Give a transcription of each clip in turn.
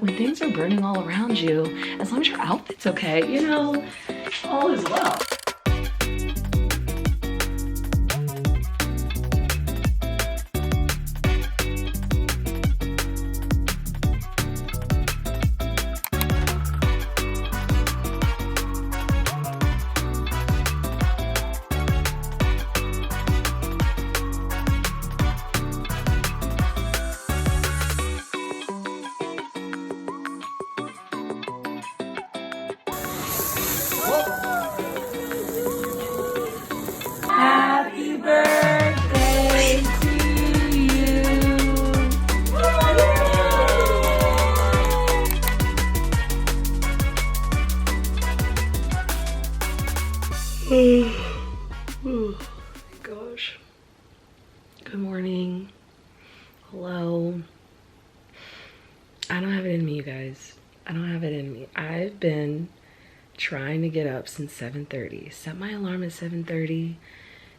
When things are burning all around you, as long as your outfit's okay, you know, all is well. Happy birthday to you. Oh my gosh. Good morning. Hello. I don't have it in me, you guys. I don't have it in me. I've been trying to get up since 7:30. Set my alarm at 7:30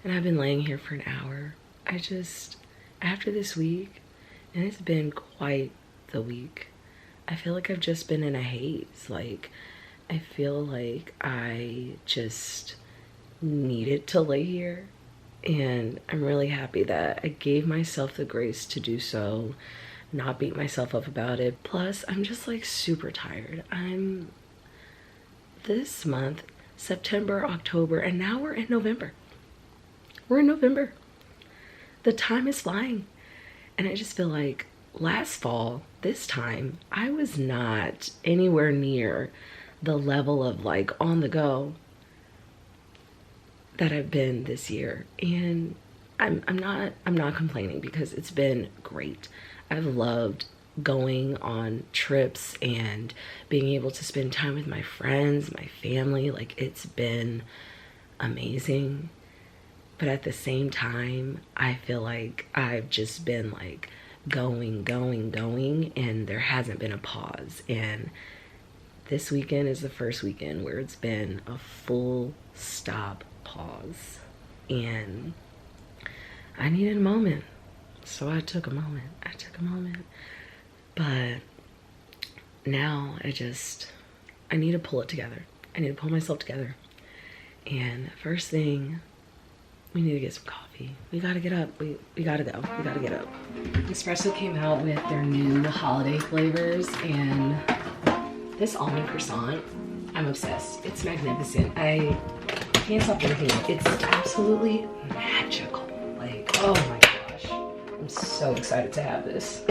and I've been laying here for an hour. After this week, and it's been quite the week, I feel like I've just been in a haze. Like, I feel like I just needed to lay here, and I'm really happy that I gave myself the grace to do so, not beat myself up about it. Plus, I'm just like super tired. This month, September, October, and now we're in November. We're in November. The time is flying. And I just feel like last fall, this time, I was not anywhere near the level of like on the go that I've been this year. And I'm not complaining because it's been great. I've loved going on trips and being able to spend time with my friends, my family. Like, it's been amazing. But at the same time, I feel like I've just been like going, and there hasn't been a pause. And this weekend is the first weekend where it's been a full stop pause. And I needed a moment. So I took a moment. But now I need to pull it together. I need to pull myself together. And first thing, we need to get some coffee. We gotta get up. We gotta go. We gotta get up. Espresso came out with their new holiday flavors, and this almond croissant, I'm obsessed. It's magnificent. I can't stop drinking it. It's absolutely magical. Like, oh my gosh. I'm so excited to have this.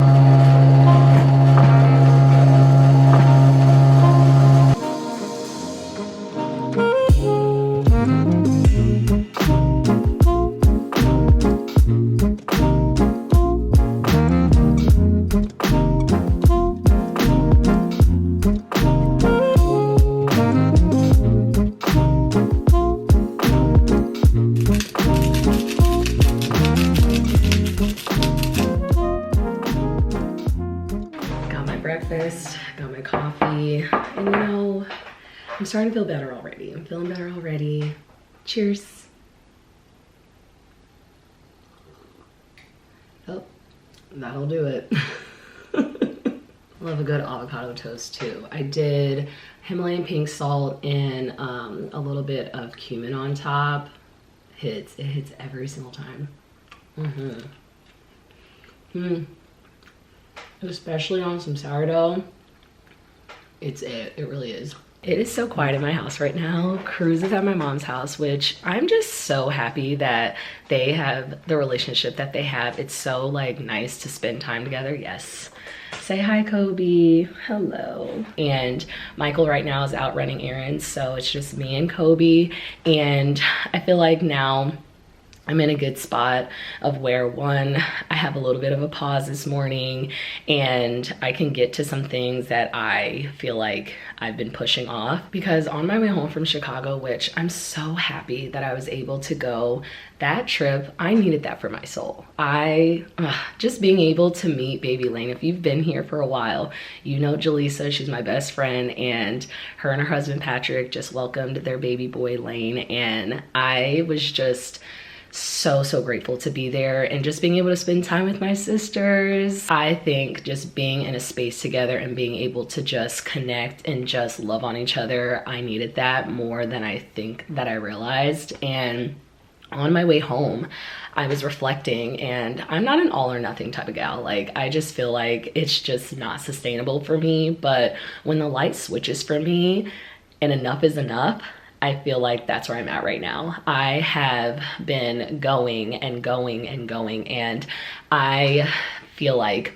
Breakfast, got my coffee, and you know, I'm starting to feel better already. I'm feeling better already. Cheers. Oh, that'll do it. Love a good avocado toast too. I did Himalayan pink salt and a little bit of cumin on top. It hits every single time. Especially on some sourdough. It really is. It is so quiet in my house right now. Cruz is at my mom's house, which I'm just so happy that they have the relationship that they have. It's so like nice to spend time together. Yes. Say hi, Kobe. Hello. And Michael right now is out running errands, so it's just me and Kobe. And I feel like now I'm in a good spot of where, one, I have a little bit of a pause this morning and I can get to some things that I feel like I've been pushing off. Because on my way home from Chicago, which I'm so happy that I was able to go, that trip, I needed that for my soul. Just being able to meet baby Lane. If you've been here for a while, you know Jaleesa, she's my best friend, and her and her husband Patrick just welcomed their baby boy Lane, and I was just so grateful to be there, and just being able to spend time with my sisters. I think just being in a space together and being able to just connect and just love on each other, I needed that more than I think that I realized. And on my way home, I was reflecting, and I'm not an all or nothing type of gal. Like, I just feel like it's just not sustainable for me. But when the light switches for me and enough is enough, I feel like that's where I'm at right now. I have been going and going and going, and I feel like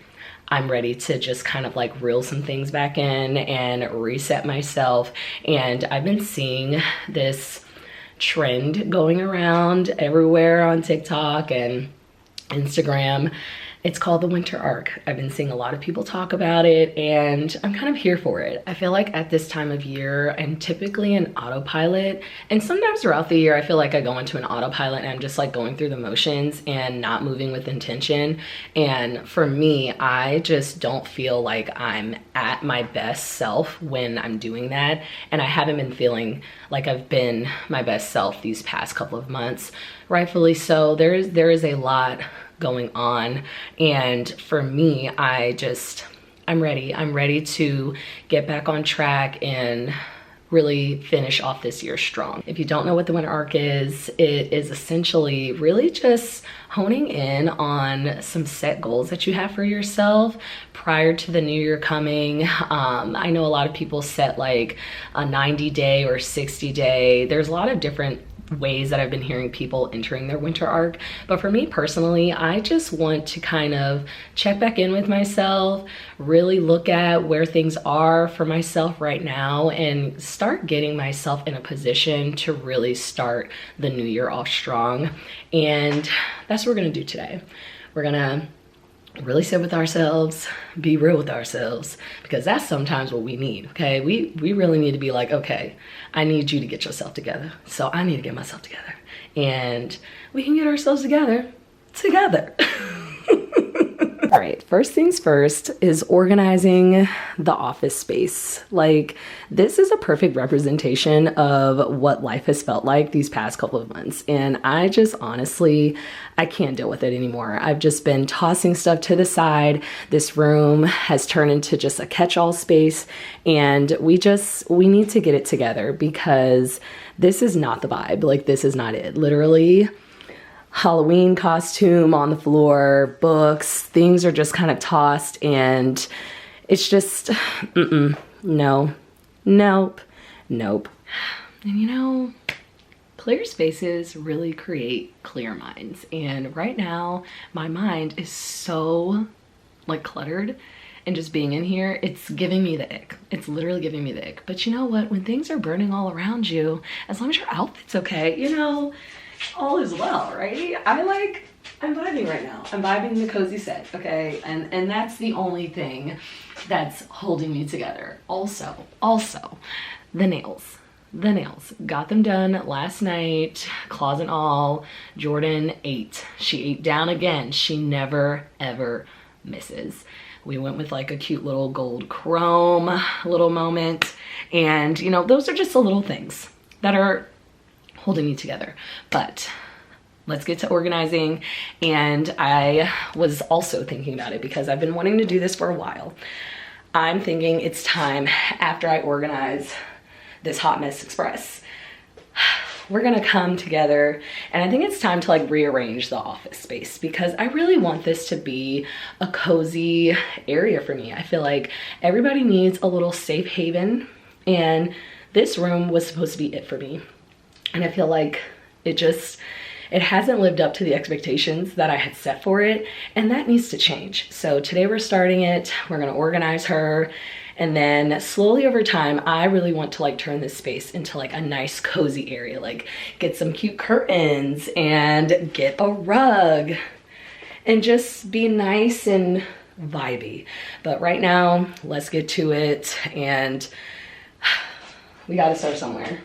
I'm ready to just kind of like reel some things back in and reset myself. And I've been seeing this trend going around everywhere on TikTok and Instagram. It's called the winter arc. I've been seeing a lot of people talk about it, and I'm kind of here for it. I feel like at this time of year, I'm typically an autopilot, and sometimes throughout the year, I feel like I go into an autopilot and I'm just like going through the motions and not moving with intention. And for me, I just don't feel like I'm at my best self when I'm doing that. And I haven't been feeling like I've been my best self these past couple of months. Rightfully so. There is a lot going on, and for me, I'm ready to get back on track and really finish off this year strong. If you don't know what the winter arc is, it is essentially really just honing in on some set goals that you have for yourself prior to the new year coming. I know a lot of people set like a 90-day or 60-day. There's a lot of different ways that I've been hearing people entering their winter arc, but for me personally, I just want to kind of check back in with myself, really look at where things are for myself right now, and start getting myself in a position to really start the new year off strong. And that's what we're gonna do today. We're gonna really sit with ourselves, be real with ourselves, because that's sometimes what we need, okay? We really need to be like, okay, I need you to get yourself together, so I need to get myself together, and we can get ourselves together. All right, first things first is organizing the office space. Like, this is a perfect representation of what life has felt like these past couple of months. And I just honestly, I can't deal with it anymore. I've just been tossing stuff to the side. This room has turned into just a catch-all space, and we need to get it together, because this is not the vibe. Like, this is not it. Literally, Halloween costume on the floor, books, things are just kind of tossed, and it's just, nope. And you know, clear spaces really create clear minds. And right now, my mind is so like cluttered, and just being in here, it's giving me the ick. It's literally giving me the ick. But you know what? When things are burning all around you, as long as your outfit's okay, you know, all is well, right? I'm vibing right now. I'm vibing the cozy set, okay? And that's the only thing that's holding me together. Also, the nails. Got them done last night, claws and all. Jordan ate. She ate down again. She never, ever misses. We went with like a cute little gold chrome little moment. And you know, those are just the little things that are holding me together. But let's get to organizing. And I was also thinking about it because I've been wanting to do this for a while. I'm thinking it's time, after I organize this Hot Mess Express, we're gonna come together, and I think it's time to like rearrange the office space, because I really want this to be a cozy area for me. I feel like everybody needs a little safe haven, and this room was supposed to be it for me. And I feel like it hasn't lived up to the expectations that I had set for it, and that needs to change. So today we're starting it. We're gonna organize her, and then slowly over time, I really want to like turn this space into like a nice cozy area, like get some cute curtains and get a rug and just be nice and vibey. But right now, let's get to it, and we gotta start somewhere.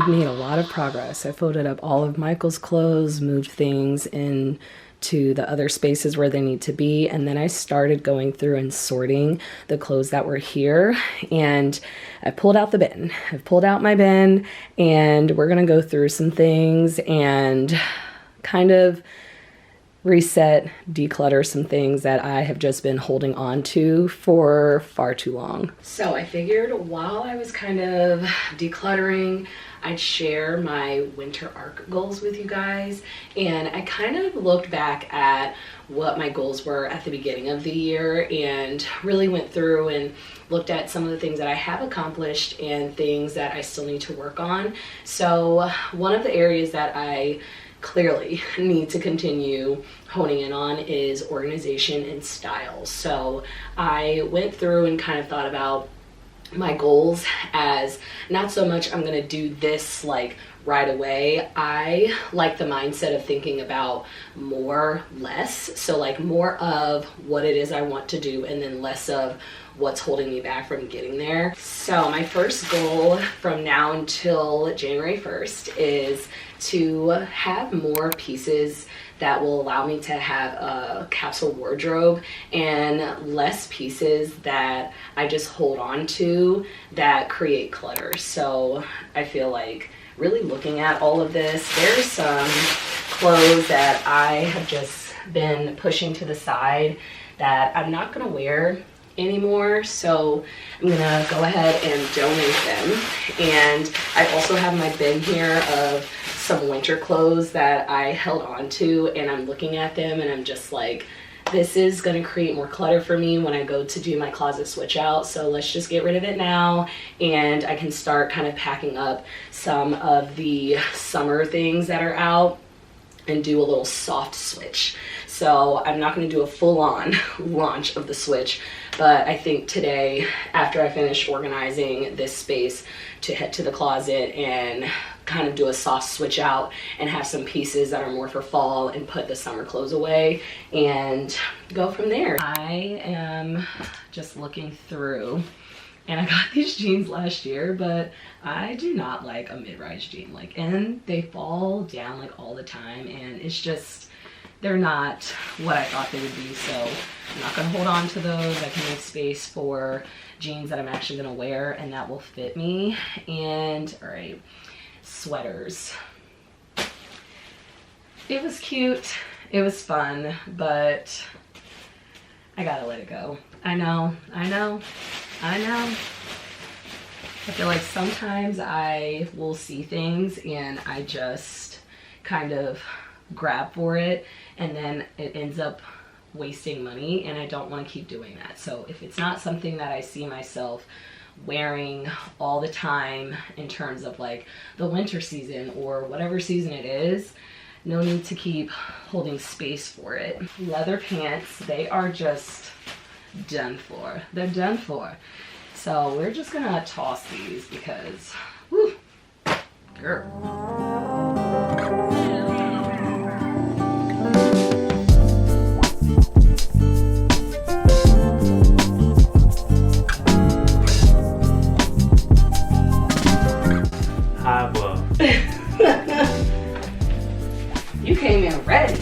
we've made a lot of progress. I folded up all of Michael's clothes, moved things in to the other spaces where they need to be, and then I started going through and sorting the clothes that were here, and I pulled out the bin. I've pulled out my bin, and we're gonna go through some things and kind of reset, declutter some things that I have just been holding on to for far too long. So I figured while I was kind of decluttering, I'd share my winter arc goals with you guys. And I kind of looked back at what my goals were at the beginning of the year and really went through and looked at some of the things that I have accomplished and things that I still need to work on. So one of the areas that I clearly need to continue honing in on is organization and style. So I went through and kind of thought about my goals as not so much I'm gonna do this like right away. I like the mindset of thinking about more, less. So like more of what it is I want to do and then less of what's holding me back from getting there. So my first goal from now until January 1st is to have more pieces that will allow me to have a capsule wardrobe and less pieces that I just hold on to that create clutter. So I feel like really looking at all of this, there's some clothes that I have just been pushing to the side that I'm not gonna wear anymore, so I'm gonna go ahead and donate them. And I also have my bin here of some winter clothes that I held on to, and I'm looking at them and I'm just like, this is gonna create more clutter for me when I go to do my closet switch out, so let's just get rid of it now and I can start kind of packing up some of the summer things that are out and do a little soft switch. So I'm not gonna do a full-on launch of the switch, but I think today, after I finish organizing this space, to head to the closet and kind of do a soft switch out and have some pieces that are more for fall and put the summer clothes away and go from there. I am just looking through, and I got these jeans last year, but I do not like a mid-rise jean, like, and they fall down like all the time, and it's just, they're not what I thought they would be. So I'm not gonna hold on to those. I can make space for jeans that I'm actually gonna wear and that will fit me. And all right, sweaters. It was cute, it was fun, but I gotta let it go. I know. I feel like sometimes I will see things and I just kind of grab for it and then it ends up wasting money, and I don't want to keep doing that. So if it's not something that I see myself wearing all the time in terms of like the winter season or whatever season it is, no need to keep holding space for it. Leather pants, they are just done for. They're done for. So we're just gonna toss these because, whew, girl. You came in ready.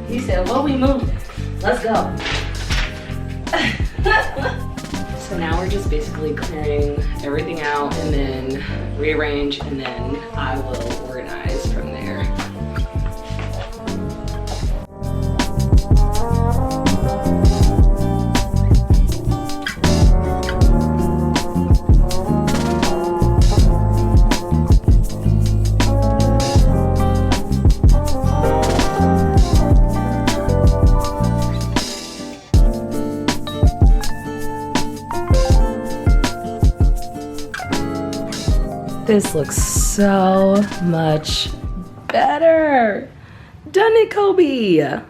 He said, well, we moving. Let's go. So now we're just basically clearing everything out and then rearrange, and then I will organize from there. This looks so much better. Done it, Kobe.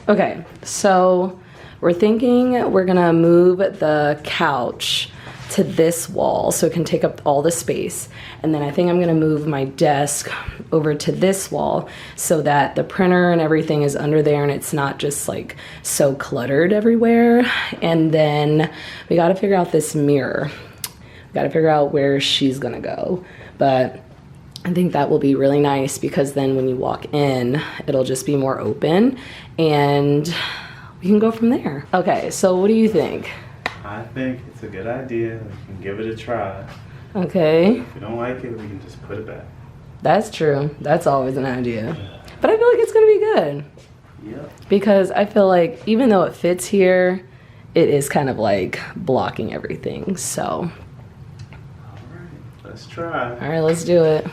Okay, so we're thinking we're gonna move the couch to this wall so it can take up all the space. And then I think I'm gonna move my desk over to this wall so that the printer and everything is under there and it's not just like so cluttered everywhere. And then we gotta figure out this mirror. Gotta figure out where she's gonna go. But I think that will be really nice because then when you walk in, it'll just be more open and we can go from there. Okay, so what do you think? I think it's a good idea. We can give it a try. Okay. If we don't like it, we can just put it back. That's true. That's always an idea. But I feel like it's gonna be good. Yep. Because I feel like even though it fits here, it is kind of like blocking everything, so. All right, let's try. All right, let's do it.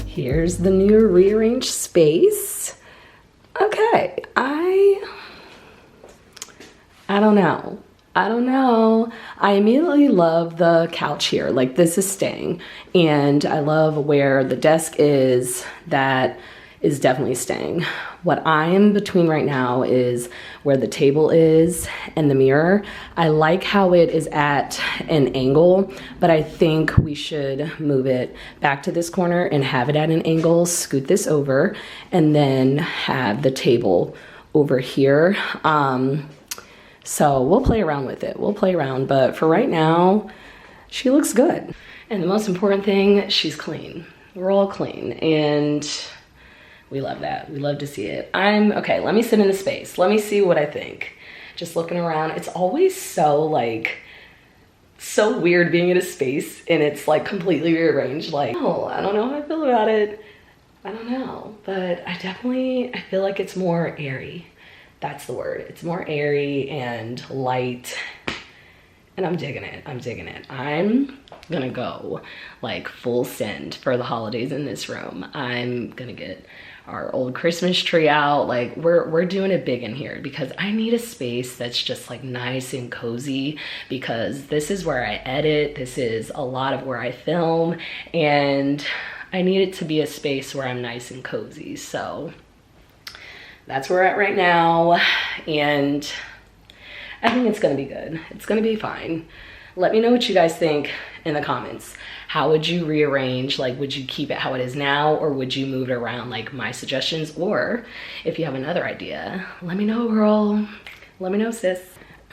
Here's the new rearranged space. Okay, I don't know. I immediately love the couch here. Like, this is staying. And I love where the desk is. That is definitely staying. What I am between right now is where the table is and the mirror. I like how it is at an angle, but I think we should move it back to this corner and have it at an angle, scoot this over, and then have the table over here. So we'll play around with it. We'll play around, but for right now, she looks good. And the most important thing, she's clean. We're all clean, and we love that. We love to see it. Okay, let me sit in the space. Let me see what I think. Just looking around, it's always so weird being in a space and it's like completely rearranged. Like, oh, I don't know how I feel about it. I don't know, but I feel like it's more airy. That's the word. It's more airy and light, and I'm digging it. I'm gonna go like full send for the holidays in this room. I'm gonna get our old Christmas tree out. Like, we're doing it big in here because I need a space that's just like nice and cozy, because this is where I edit. This is a lot of where I film, and I need it to be a space where I'm nice and cozy. So that's where we're at right now, and I think it's gonna be good. It's gonna be fine. Let me know what you guys think in the comments. How would you rearrange? Like, would you keep it how it is now, or would you move it around like my suggestions? Or if you have another idea, let me know, girl. Let me know, sis.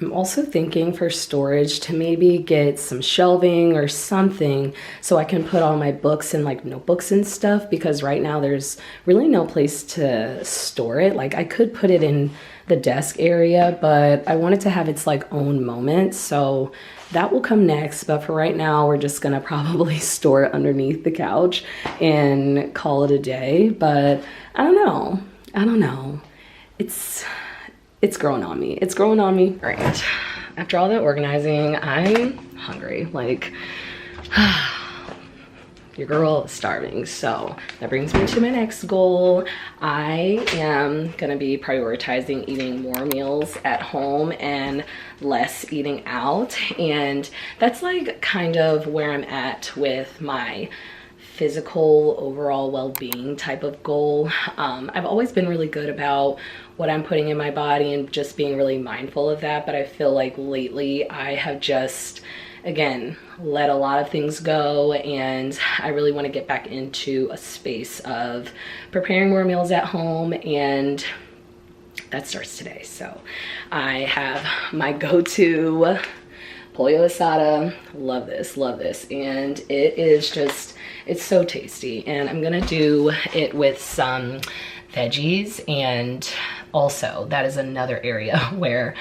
I'm also thinking for storage to maybe get some shelving or something so I can put all my books and like notebooks and stuff, because right now there's really no place to store it. Like, I could put it in the desk area, but I want it to have its like own moment. So that will come next, but for right now, we're just gonna probably store it underneath the couch and call it a day. But I don't know. It's growing on me. It's growing on me. All right, after all that organizing, I'm hungry. Like, your girl is starving. So that brings me to my next goal. I am gonna be prioritizing eating more meals at home and less eating out. And that's like kind of where I'm at with my physical overall well-being type of goal. I've always been really good about what I'm putting in my body and just being really mindful of that, but I feel like lately I have just, again, let a lot of things go, and I really want to get back into a space of preparing more meals at home, and that starts today. So I have my go-to pollo asada. Love this, and it is just, it's so tasty. And I'm gonna do it with some veggies, and also that is another area where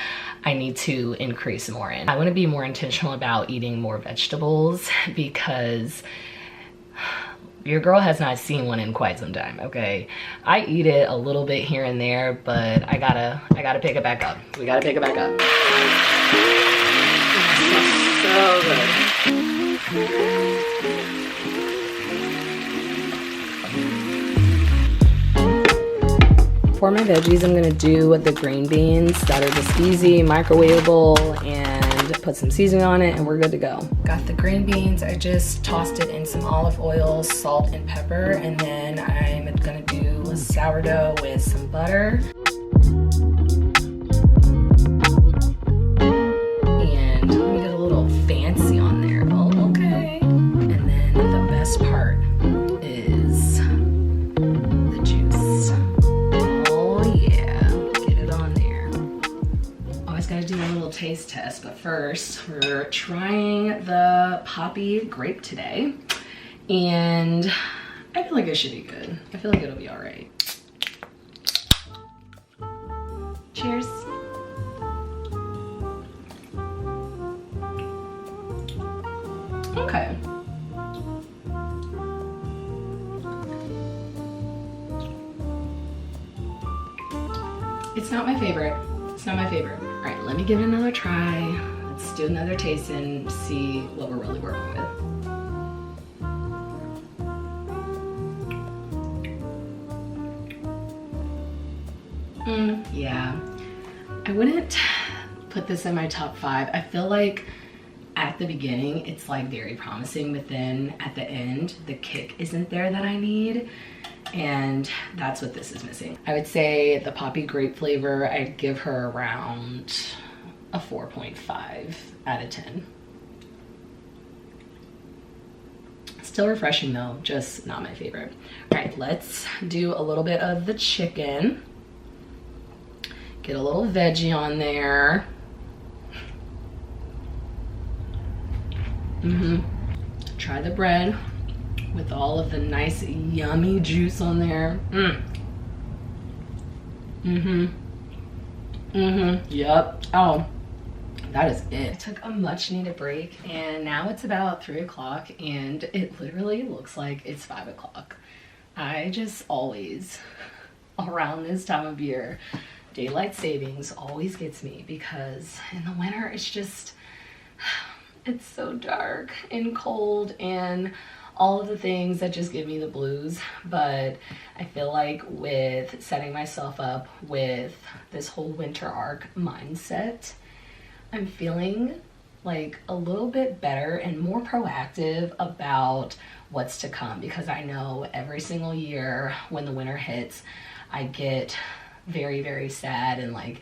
I need to increase more in. I want to be more intentional about eating more vegetables, because your girl has not seen one in quite some time, okay? I eat it a little bit here and there, but I gotta pick it back up. We gotta pick it back up. So good. For my veggies, I'm gonna do the green beans that are just easy, microwavable, and put some seasoning on it and we're good to go. Got the green beans, I just tossed it in some olive oil, salt, and pepper, and then I'm gonna do a sourdough with some butter. And let me get a little fancy on there. Oh, okay. And then the best part is the juice. Oh yeah, get it on there. Always gotta do a little taste test, but first we're trying the poppy grape today. And I feel like it should be good. I feel like it'll be all right. Cheers. Okay. It's not my favorite. It's not my favorite. All right, let me give it another try. Let's do another taste and see what we're really working with. Yeah, I wouldn't put this in my top 5. I feel like at the beginning it's like very promising, but then at the end the kick isn't there that I need, and that's what this is missing. I would say the poppy grape flavor, I'd give her around a 4.5 out of 10. Still refreshing though, just not my favorite. All right, let's do a little bit of the chicken. Get a little veggie on there. Try the bread with all of the nice yummy juice on there. Yep. Oh, that is it. I took a much needed break and now it's about 3 o'clock and it literally looks like it's 5 o'clock. I just always, around this time of year, daylight savings always gets me because in the winter it's just, it's so dark and cold and all of the things that just give me the blues. But I feel like with setting myself up with this whole winter arc mindset, I'm feeling like a little bit better and more proactive about what's to come, because I know every single year when the winter hits, I get very, very sad and like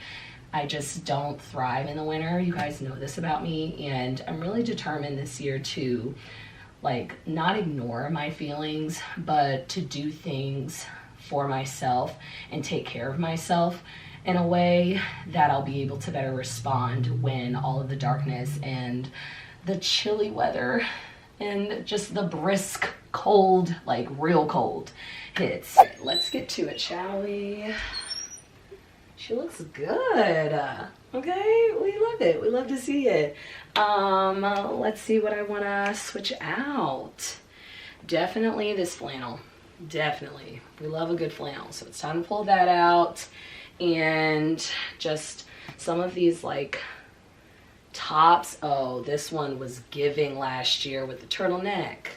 I just don't thrive in the winter. You guys know this about me, and I'm really determined this year to like not ignore my feelings, but to do things for myself and take care of myself in a way that I'll be able to better respond when all of the darkness and the chilly weather and just the brisk cold, like real cold, hits. Let's get to it, shall we? She looks good. Okay, we love it. We love to see it. Let's see what I want to switch out. Definitely this flannel. Definitely. We love a good flannel. So it's time to pull that out. And just some of these like tops. Oh, this one was giving last year with the turtleneck.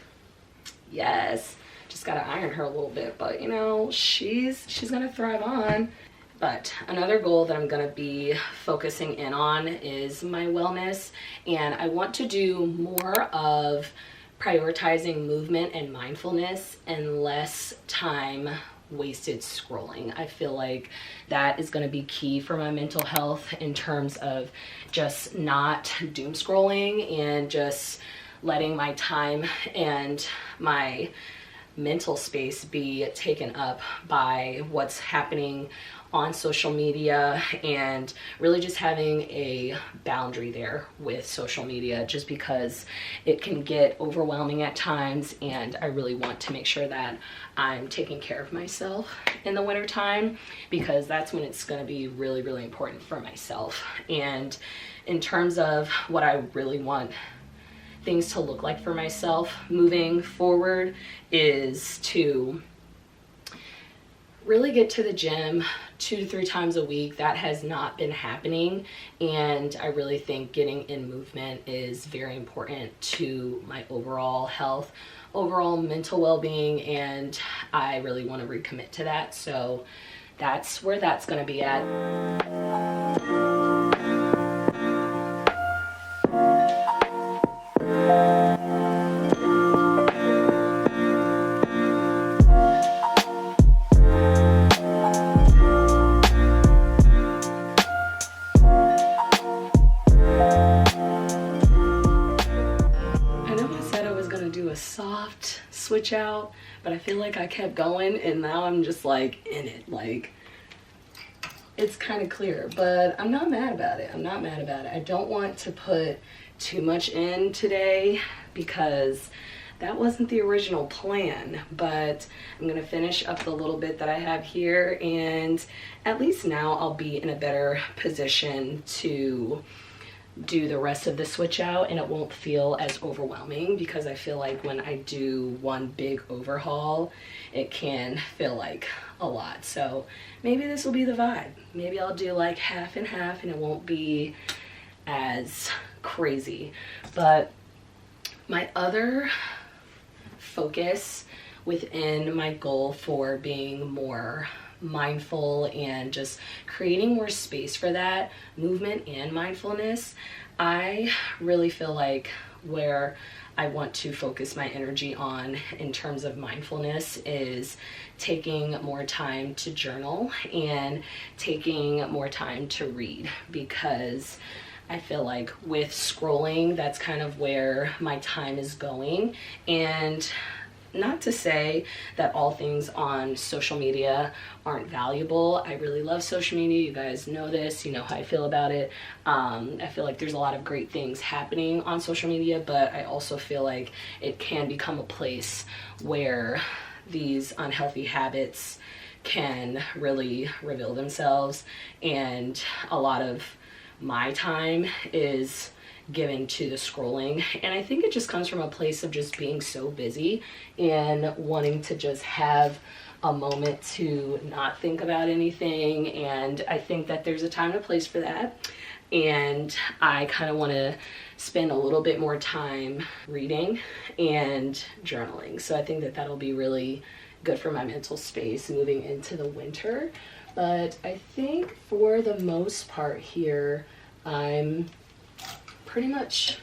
Yes. Just got to iron her a little bit, but you know, she's going to thrive on. But another goal that I'm gonna be focusing in on is my wellness, and I want to do more of prioritizing movement and mindfulness and less time wasted scrolling. I feel like that is gonna be key for my mental health in terms of just not doom scrolling and just letting my time and my mental space be taken up by what's happening on social media, and really just having a boundary there with social media, just because it can get overwhelming at times, and I really want to make sure that I'm taking care of myself in the winter time, because that's when it's going to be really, really important for myself. And in terms of what I really want things to look like for myself moving forward is to really get to the gym 2 to 3 times a week. That has not been happening, and I really think getting in movement is very important to my overall health, overall mental well-being, and I really want to recommit to that. So that's where that's gonna be at. A soft switch out, but I feel like I kept going and now I'm just like in it. Like, it's kind of clear, but I'm not mad about it. I'm not mad about it. I don't want to put too much in today because that wasn't the original plan, but I'm gonna finish up the little bit that I have here, and at least now I'll be in a better position to do the rest of the switch out, and it won't feel as overwhelming, because I feel like when I do one big overhaul, it can feel like a lot. So maybe this will be the vibe. Maybe I'll do like half and half and it won't be as crazy. But my other focus within my goal for being more mindful and just creating more space for that movement and mindfulness, I really feel like where I want to focus my energy on in terms of mindfulness is taking more time to journal and taking more time to read, because I feel like with scrolling, that's kind of where my time is going. And not to say that all things on social media aren't valuable. I really love social media. You guys know this. You know how I feel about it. I feel like there's a lot of great things happening on social media, but I also feel like it can become a place where these unhealthy habits can really reveal themselves. And a lot of my time is given to the scrolling, and I think it just comes from a place of just being so busy and wanting to just have a moment to not think about anything. And I think that there's a time and a place for that, and I kind of want to spend a little bit more time reading and journaling. So I think that that'll be really good for my mental space moving into the winter. But I think for the most part here, I'm pretty much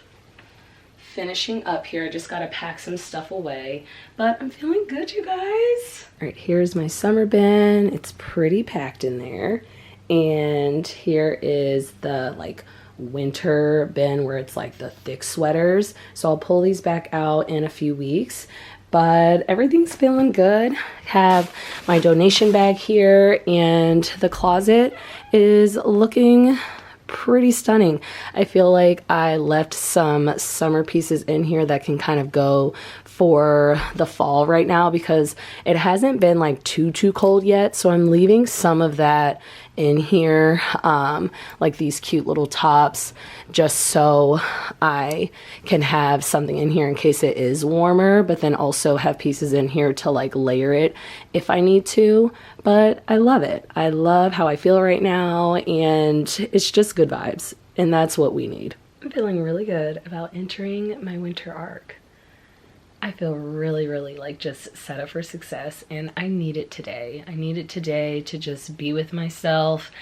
finishing up here. I just gotta pack some stuff away, but I'm feeling good, you guys. All right, here's my summer bin. It's pretty packed in there. And here is the like winter bin where it's like the thick sweaters. So I'll pull these back out in a few weeks, but everything's feeling good. Have my donation bag here, and the closet is looking pretty stunning. I feel like I left some summer pieces in here that can kind of go for the fall right now, because it hasn't been like too cold yet. So I'm leaving some of that in here, like these cute little tops, just so I can have something in here in case it is warmer, but then also have pieces in here to like layer it if I need to. But I love it. I love how I feel right now, and it's just good vibes, and that's what we need. I'm feeling really good about entering my winter arc. I feel really like just set up for success, and I need it today. I need it today to just be with myself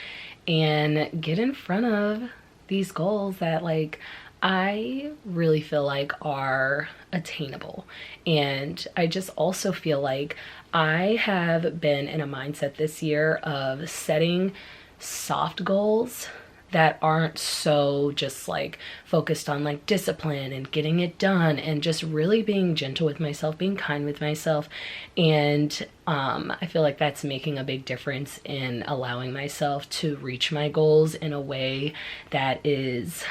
and get in front of these goals that like I really feel like are attainable. And I just also feel like I have been in a mindset this year of setting soft goals that aren't so just like focused on like discipline and getting it done, and just really being gentle with myself, being kind with myself. And I feel like that's making a big difference in allowing myself to reach my goals in a way that is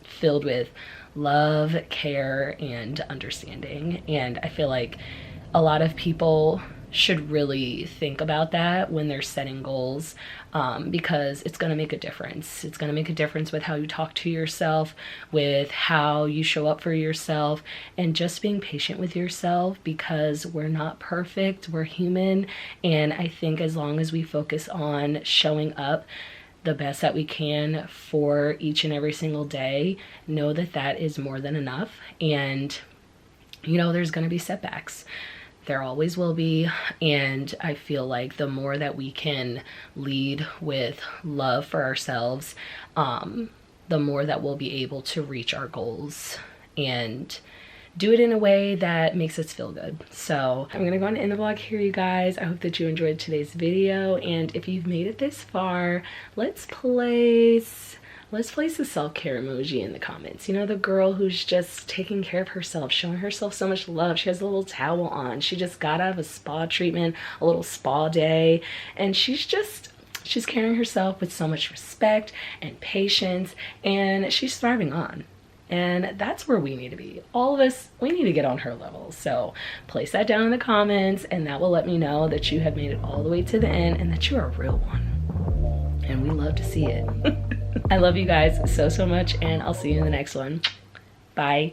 filled with love, care, and understanding. And I feel like a lot of people should really think about that when they're setting goals, because it's going to make a difference. It's going to make a difference with how you talk to yourself, with how you show up for yourself, and just being patient with yourself, because we're not perfect, we're human. And I think as long as we focus on showing up the best that we can for each and every single day, know that that is more than enough. And you know, there's going to be setbacks. There always will be. And I feel like the more that we can lead with love for ourselves, the more that we'll be able to reach our goals and do it in a way that makes us feel good. So I'm gonna go on and end the vlog here, you guys. I hope that you enjoyed today's video, and if you've made it this far, let's place a self-care emoji in the comments. You know, the girl who's just taking care of herself, showing herself so much love. She has a little towel on. She just got out of a spa treatment, a little spa day, and she's carrying herself with so much respect and patience, and she's thriving on. And that's where we need to be. All of us, we need to get on her level. So place that down in the comments, and that will let me know that you have made it all the way to the end and that you are a real one. And we love to see it. I love you guys so much, and I'll see you in the next one. Bye.